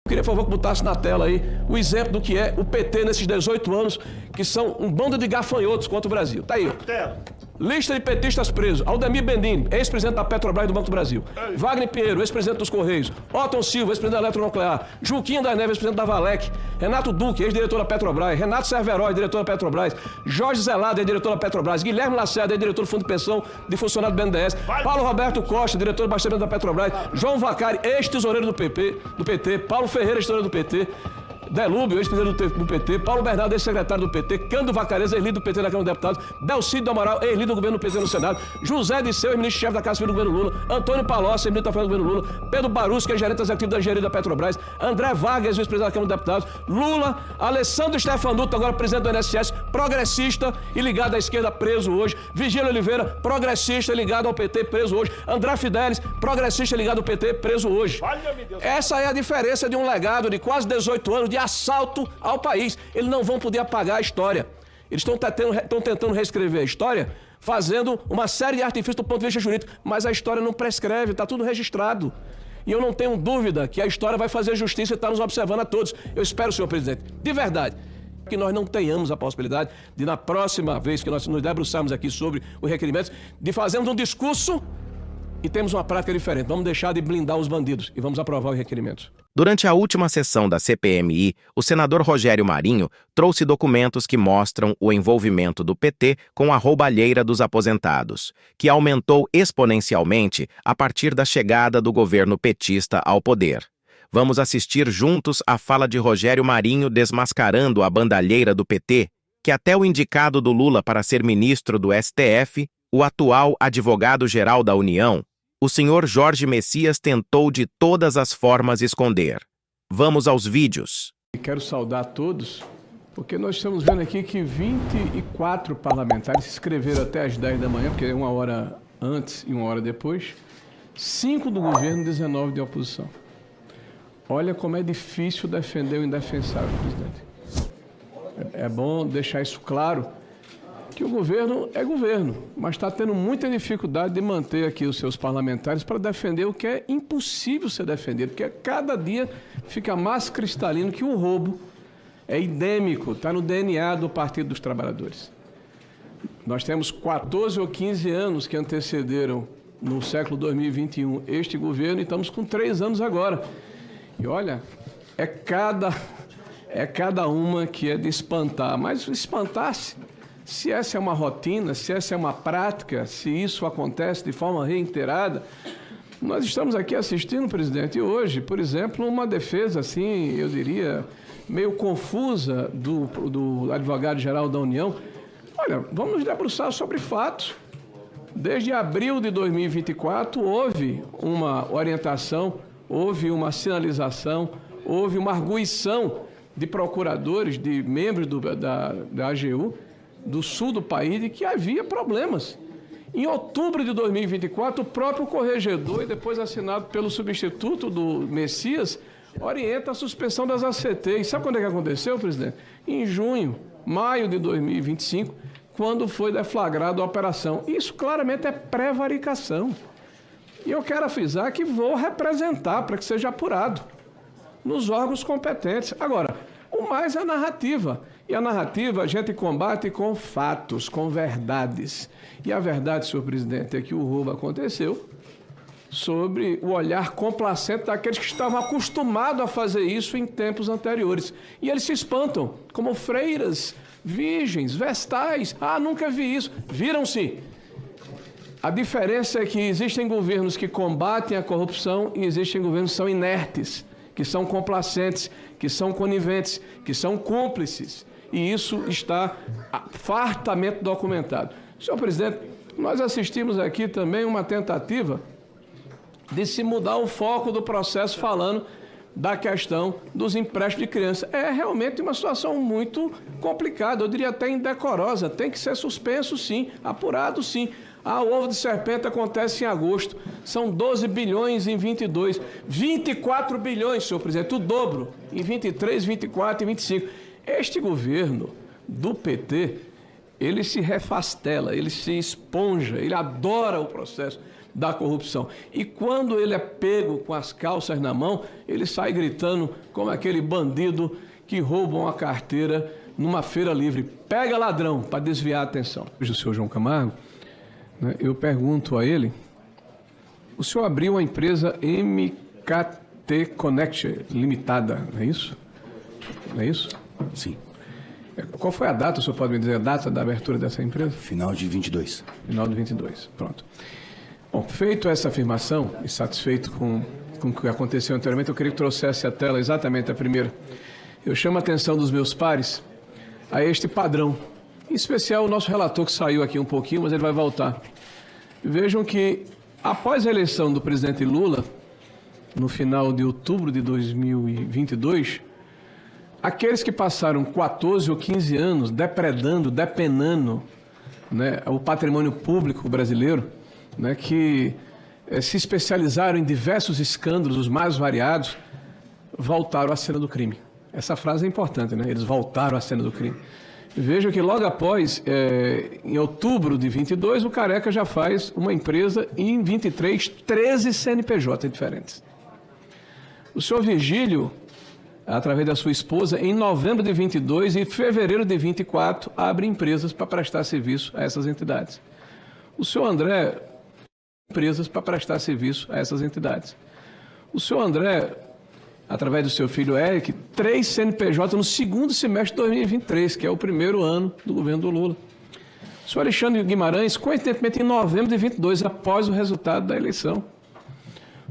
Queria, por favor, que botasse na tela aí o exemplo do que é o PT nesses 18 anos, que são um bando de gafanhotos contra o Brasil. Tá aí, ó. Lista de petistas presos. Aldemir Bendini, ex-presidente da Petrobras e do Banco do Brasil. Wagner Pinheiro, ex-presidente dos Correios. Otton Silva, ex-presidente da Eletronuclear. Juquinha das Neves, ex-presidente da Valec. Renato Duque, ex-diretor da Petrobras. Renato Cerveró, diretor da Petrobras. Jorge Zelado, ex-diretor da Petrobras. Guilherme Lacerda, ex-diretor do Fundo de Pensão de Funcionário do BNDES. Paulo Roberto Costa, diretor do Bastamento da Petrobras. João Vacari, ex-tesoureiro do PT. Paulo Ferreira, ex-tesoureiro do PT. Delúbio, ex-presidente do PT, Paulo Bernardo, ex-secretário do PT, Cândido Vacareza, ex-líder do PT na Câmara dos Deputados, Delcídio do Amaral, ex-líder do governo do PT no Senado, José Disseu, ex-ministro-chefe da Casa Civil do governo Lula, Antônio Palocci, ex-ministro da Fazenda do governo Lula, Pedro Barusco, ex-gerente executivo da engenharia da Petrobras, André Vargas, ex-presidente da Câmara dos Deputados, Lula, Alessandro Stefanuto, agora presidente do INSS, progressista e ligado à esquerda, preso hoje, Virgílio Oliveira, progressista e ligado ao PT, preso hoje, André Fidelis, progressista e ligado ao PT, preso hoje. Essa é a diferença de um legado de quase 18 anos de assalto ao país. Eles não vão poder apagar a história. Eles estão tentando reescrever a história, fazendo uma série de artifícios do ponto de vista jurídico, mas a história não prescreve, está tudo registrado. E eu não tenho dúvida que a história vai fazer justiça e está nos observando a todos. Eu espero, senhor presidente, de verdade, que nós não tenhamos a possibilidade de, na próxima vez que nós nos debruçarmos aqui sobre os requerimentos, de fazermos um discurso e temos uma prática diferente. Vamos deixar de blindar os bandidos e vamos aprovar os requerimentos. Durante a última sessão da CPMI, o senador Rogério Marinho trouxe documentos que mostram o envolvimento do PT com a roubalheira dos aposentados, que aumentou exponencialmente a partir da chegada do governo petista ao poder. Vamos assistir juntos a fala de Rogério Marinho desmascarando a bandalheira do PT, que até o indicado do Lula para ser ministro do STF, o atual advogado-geral da União, o senhor Jorge Messias tentou de todas as formas esconder. Vamos aos vídeos. Quero saudar a todos, porque nós estamos vendo aqui que 24 parlamentares se inscreveram até às 10 da manhã, porque é uma hora antes e uma hora depois, 5 do governo, 19 de oposição. Olha como é difícil defender o indefensável, presidente. É bom deixar isso claro, que o governo é governo, mas está tendo muita dificuldade de manter aqui os seus parlamentares para defender o que é impossível ser defendido, porque cada dia fica mais cristalino que o roubo é endêmico, está no DNA do Partido dos Trabalhadores. Nós temos 14 ou 15 anos que antecederam, no século 2021, este governo, e estamos com 3 anos agora. E olha, é cada uma que é de espantar, mas espantar-se. Se essa é uma rotina, se essa é uma prática, se isso acontece de forma reiterada, nós estamos aqui assistindo, presidente, hoje, por exemplo, uma defesa, assim, eu diria, meio confusa do advogado-geral da União. Olha, vamos nos debruçar sobre fatos. Desde abril de 2024, houve uma orientação, houve uma sinalização, houve uma arguição de procuradores, de membros da AGU, do sul do país, de que havia problemas. Em outubro de 2024, o próprio corregedor, e depois assinado pelo substituto do Messias, orienta a suspensão das ACT. E sabe quando é que aconteceu, presidente? Em maio de 2025, quando foi deflagrada a operação. Isso claramente é prevaricação. E eu quero frisar que vou representar para que seja apurado nos órgãos competentes. Agora, o mais é a narrativa. E a narrativa a gente combate com fatos, com verdades. E a verdade, senhor presidente, é que o roubo aconteceu sobre o olhar complacente daqueles que estavam acostumados a fazer isso em tempos anteriores. E eles se espantam, como freiras, virgens, vestais. Ah, nunca vi isso. Viram sim. A diferença é que existem governos que combatem a corrupção e existem governos que são inertes, que são complacentes, que são coniventes, que são cúmplices. E isso está fartamente documentado. Senhor presidente, nós assistimos aqui também uma tentativa de se mudar o foco do processo falando da questão dos empréstimos de criança. É realmente uma situação muito complicada, eu diria até indecorosa. Tem que ser suspenso, sim, apurado, sim. Ah, o ovo de serpente acontece em agosto. São 12 bilhões em 22. 24 bilhões, senhor presidente, o dobro em 23, 24 e 25. Este governo do PT, ele se refastela, ele se esponja, ele adora o processo. da corrupção. E quando ele é pego com as calças na mão, ele sai gritando como aquele bandido que rouba uma carteira numa feira livre. Pega ladrão, para desviar a atenção. Hoje o senhor João Camargo, né, eu pergunto a ele, o senhor abriu a empresa MKT Connect Limitada, não é isso? Não é isso? Sim. Qual foi a data, o senhor pode me dizer a data da abertura dessa empresa? Final de 22. Final de 22, pronto. Bom, feito essa afirmação e satisfeito com o que aconteceu anteriormente, eu queria que trouxesse à tela exatamente a primeira. Eu chamo a atenção dos meus pares a este padrão, em especial o nosso relator que saiu aqui um pouquinho, mas ele vai voltar. Vejam que após a eleição do presidente Lula, no final de outubro de 2022, aqueles que passaram 14 ou 15 anos depredando, depenando, né, o patrimônio público brasileiro, né, que se especializaram em diversos escândalos, os mais variados, voltaram à cena do crime. Essa frase é importante, né? Eles voltaram à cena do crime. Vejam que logo após, em outubro de 22, o Careca já faz uma empresa e em 23, 13 CNPJ diferentes. O senhor Virgílio, através da sua esposa, em novembro de 22 e fevereiro de 24, abre empresas para prestar serviço a essas entidades. O senhor André, empresas para prestar serviço a essas entidades. O senhor André, através do seu filho Eric, 3 CNPJ no segundo semestre de 2023, que é o primeiro ano do governo do Lula. O senhor Alexandre Guimarães, coincidentemente em novembro de 22, após o resultado da eleição.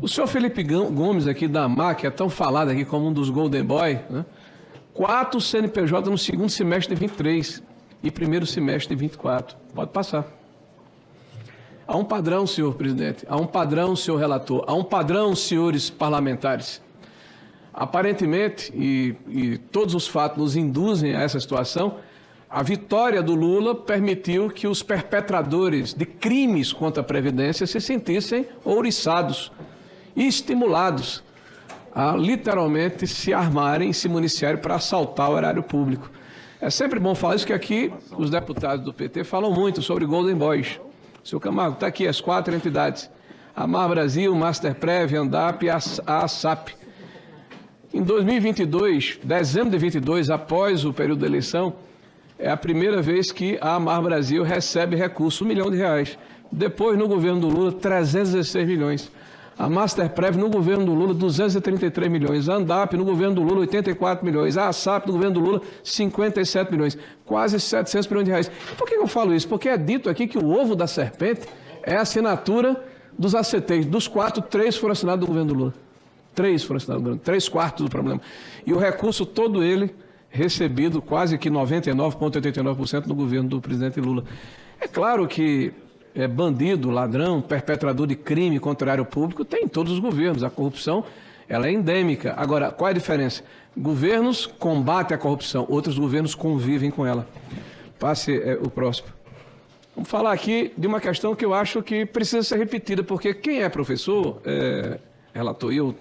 O senhor Felipe Gomes, aqui da AMAR, que é tão falado aqui como um dos Golden Boy, né? 4 CNPJ no segundo semestre de 23 e primeiro semestre de 24. Pode passar. Há um padrão, senhor presidente, há um padrão, senhor relator, há um padrão, senhores parlamentares. Aparentemente, e todos os fatos nos induzem a essa situação, a vitória do Lula permitiu que os perpetradores de crimes contra a Previdência se sentissem ouriçados e estimulados a literalmente se armarem e se municiarem para assaltar o erário público. É sempre bom falar isso, que aqui os deputados do PT falam muito sobre Golden Boys. Senhor Camargo, está aqui as 4 entidades: AMAR Brasil, Masterprev, ANDAP e a ASAP. Em 2022, dezembro de 22, após o período da eleição, é a primeira vez que a AMAR Brasil recebe recurso, R$1 milhão. Depois, no governo do Lula, 316 milhões. A Masterprev, no governo do Lula, 233 milhões. A ANDAP, no governo do Lula, 84 milhões. A ASAP, no governo do Lula, 57 milhões. Quase 700 milhões de reais. Por que eu falo isso? Porque é dito aqui que o ovo da serpente é a assinatura dos ACTs. Dos 4, 3 foram assinados do governo do Lula. 3 foram assinados do governo, 3/4 do problema. E o recurso todo ele recebido quase que 99,89% no governo do presidente Lula. É claro que bandido, ladrão, perpetrador de crime contra o erário público tem em todos os governos. A corrupção, ela é endêmica. Agora, qual é a diferença? Governos combatem a corrupção, outros governos convivem com ela. Passe o próximo. Vamos falar aqui de uma questão que eu acho que precisa ser repetida, porque quem é professor, relator, eu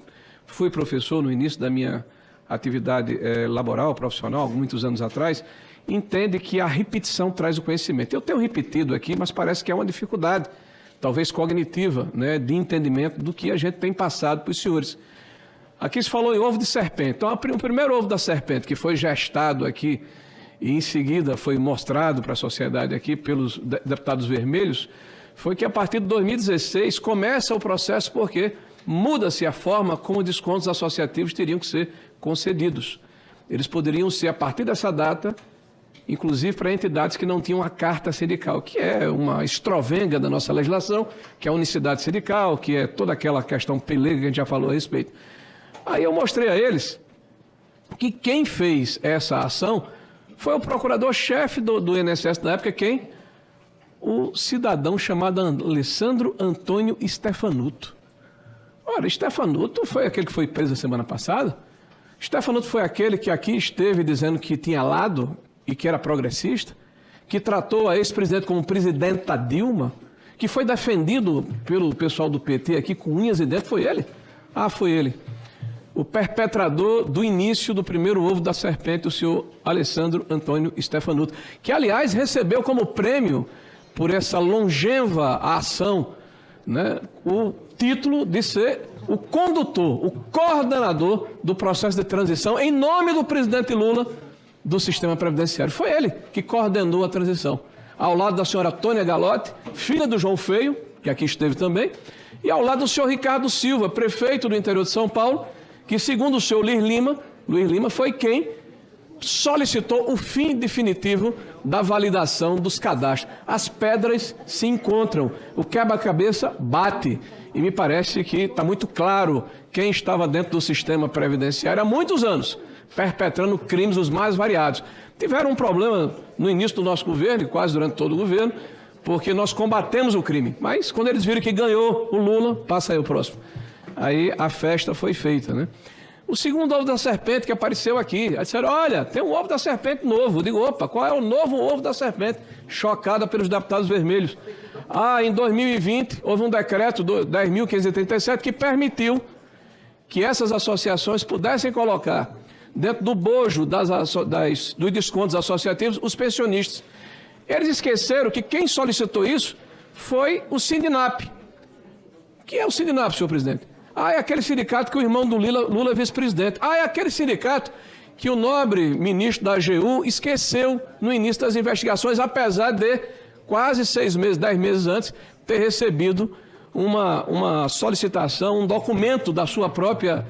fui professor no início da minha atividade laboral, profissional, muitos anos atrás, entende que a repetição traz o conhecimento. Eu tenho repetido aqui, mas parece que é uma dificuldade, talvez cognitiva, né, de entendimento do que a gente tem passado para os senhores. Aqui se falou em ovo de serpente. Então, o primeiro ovo da serpente que foi gestado aqui e em seguida foi mostrado para a sociedade aqui pelos deputados vermelhos, foi que a partir de 2016 começa o processo porque muda-se a forma como descontos associativos teriam que ser concedidos. Eles poderiam ser, a partir dessa data, inclusive para entidades que não tinham a carta sindical, que é uma estrovenga da nossa legislação, que é a unicidade sindical, que é toda aquela questão pelega que a gente já falou a respeito. Aí eu mostrei a eles que quem fez essa ação foi o procurador-chefe do INSS na época, quem? O cidadão chamado Alessandro Antônio Stefanuto. Ora, Stefanuto foi aquele que foi preso a semana passada. Stefanuto foi aquele que aqui esteve dizendo que tinha lado e que era progressista, que tratou a ex-presidente como presidenta Dilma, que foi defendido pelo pessoal do PT aqui com unhas e dentes. Foi ele? Ah, foi ele. O perpetrador do início do primeiro ovo da serpente, o senhor Alessandro Antônio Stefanuto, que, aliás, recebeu como prêmio por essa longeva ação né, o título de ser o condutor, o coordenador do processo de transição em nome do presidente Lula do sistema previdenciário. Foi ele que coordenou a transição, ao lado da senhora Tônia Galotti, filha do João Feio, que aqui esteve também, e ao lado do senhor Ricardo Silva, prefeito do interior de São Paulo, que, segundo o senhor Luiz Lima foi quem solicitou o fim definitivo da validação dos cadastros. As pedras se encontram, o quebra-cabeça bate, e me parece que está muito claro quem estava dentro do sistema previdenciário há muitos anos, perpetrando crimes os mais variados. Tiveram um problema no início do nosso governo, e quase durante todo o governo, porque nós combatemos o crime. Mas quando eles viram que ganhou o Lula, passa aí o próximo. Aí a festa foi feita, né? O segundo ovo da serpente que apareceu aqui. Aí disseram, olha, tem um ovo da serpente novo. Eu digo, opa, qual é o novo ovo da serpente? Chocada pelos deputados vermelhos. Em 2020, houve um decreto 10.537 que permitiu que essas associações pudessem colocar dentro do bojo dos descontos associativos os pensionistas. Eles esqueceram que quem solicitou isso foi o Sindinap. O que é o Sindinap, senhor presidente? É aquele sindicato que o irmão do Lula é vice-presidente. É aquele sindicato que o nobre ministro da AGU esqueceu no início das investigações, apesar de quase 6 meses, 10 meses antes, ter recebido uma solicitação, um documento da sua própria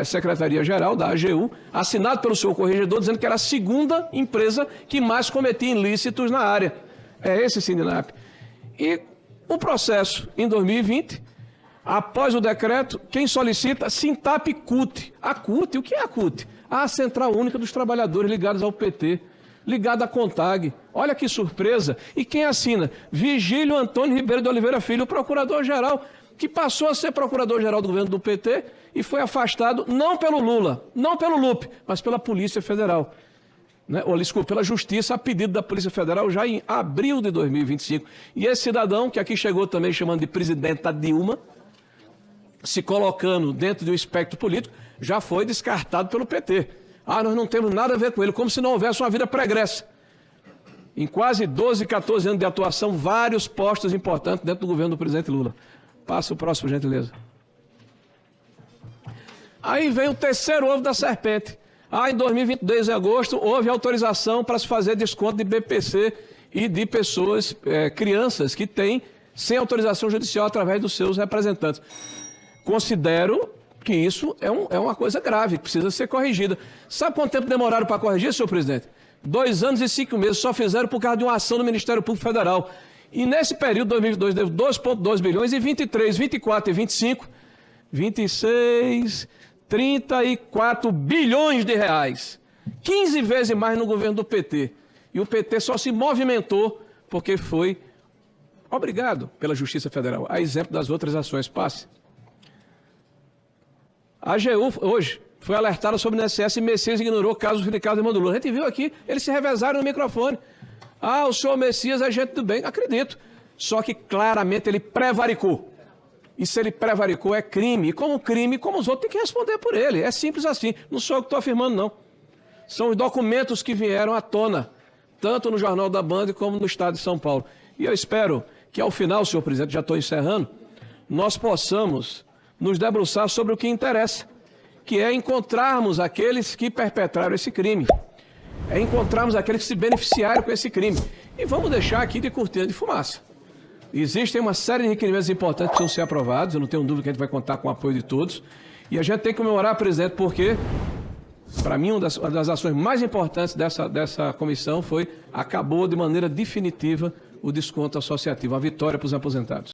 Secretaria-Geral, da AGU, assinado pelo seu corregedor, dizendo que era a segunda empresa que mais cometia ilícitos na área. É esse Sindinap. E o processo, em 2020, após o decreto, quem solicita? Sintap-CUT. A CUT, o que é a CUT? A Central Única dos Trabalhadores ligados ao PT, ligada à CONTAG. Olha que surpresa. E quem assina? Vigílio Antônio Ribeiro de Oliveira Filho, o procurador-geral, que passou a ser procurador-geral do governo do PT e foi afastado não pelo Lula, não pelo Lupe, mas pela Polícia Federal. Desculpa, pela Justiça, a pedido da Polícia Federal, já em abril de 2025. E esse cidadão, que aqui chegou também chamando de presidenta Dilma, se colocando dentro de um espectro político, já foi descartado pelo PT. Nós não temos nada a ver com ele, como se não houvesse uma vida pregressa. Em quase 12, 14 anos de atuação, vários postos importantes dentro do governo do presidente Lula. Passa o próximo, gentileza. Aí vem o terceiro ovo da serpente. Em 2022, em agosto, houve autorização para se fazer desconto de BPC e de pessoas, crianças, que têm sem autorização judicial através dos seus representantes. Considero que isso é uma coisa grave, que precisa ser corrigida. Sabe quanto tempo demoraram para corrigir, senhor presidente? 2 anos e 5 meses, só fizeram por causa de uma ação do Ministério Público Federal. E nesse período, 2022, deu 2,2 bilhões, e 23, 24 e 25, 26, 34 bilhões de reais. 15 vezes mais no governo do PT. E o PT só se movimentou porque foi obrigado pela Justiça Federal. A exemplo das outras ações. Passe. A AGU, hoje, foi alertada sobre o INSS e Messias ignorou o caso do sindicato do irmão do Lula. A gente viu aqui, eles se revezaram no microfone. O senhor Messias é gente do bem. Acredito. Só que claramente ele prevaricou. E se ele prevaricou, é crime. E como crime, como os outros, tem que responder por ele. É simples assim. Não sou eu que estou afirmando, não. São os documentos que vieram à tona, tanto no Jornal da Band como no Estado de São Paulo. E eu espero que ao final, senhor presidente, já estou encerrando, nós possamos nos debruçar sobre o que interessa, que é encontrarmos aqueles que perpetraram esse crime. É encontrarmos aqueles que se beneficiaram com esse crime. E vamos deixar aqui de cortina de fumaça. Existem uma série de requerimentos importantes que precisam ser aprovados, eu não tenho dúvida que a gente vai contar com o apoio de todos. E a gente tem que comemorar, presidente, porque, para mim, uma das ações mais importantes dessa comissão acabou de maneira definitiva o desconto associativo, a vitória para os aposentados.